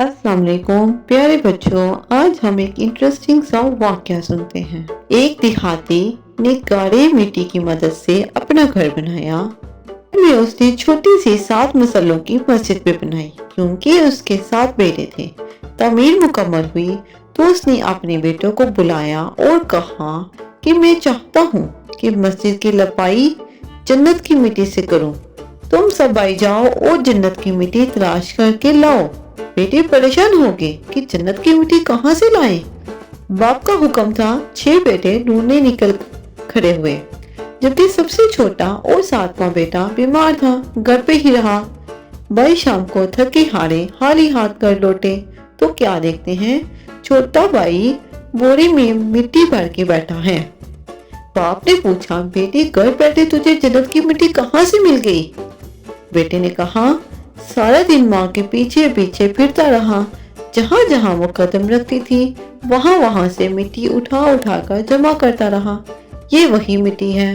अस्सलाम वालेकुम प्यारे बच्चों। आज हम एक इंटरेस्टिंग सा वाकया सुनते हैं। एक देहाती ने गाढ़े मिट्टी की मदद से अपना घर बनाया। में उसने छोटी सी 7 मसलों की मस्जिद भी बनाई क्योंकि उसके 7 बेटे थे। तामीर मुकम्मल हुई तो उसने अपने बेटों को बुलाया और कहा कि मैं चाहता हूँ कि मस्जिद की लपाई जन्नत की मिट्टी से करूँ। तुम सब आई जाओ और जन्नत की मिट्टी तलाश करके लाओ। बेटे परेशान हो गए कि जन्नत की मिट्टी कहाँ से लाएं। बाप का हुक्म था। 6 बेटे ढूंढने निकल खड़े हुए, जबकि सबसे छोटा और 7वां बेटा बीमार था, घर पे ही रहा। भाई शाम को थके हारे खाली हाथ घर लौटे तो क्या देखते हैं, छोटा भाई बोरे में मिट्टी भर के बैठा है। बाप ने पूछा, बेटे घर बैठे तुझे जन्नत की मिट्टी कहाँ से मिल गई? बेटे ने कहा, सारा दिन माँ के पीछे पीछे फिरता रहा। जहाँ जहाँ वो कदम रखती थी वहाँ वहाँ से मिट्टी उठा उठा कर जमा करता रहा। ये वही मिट्टी है।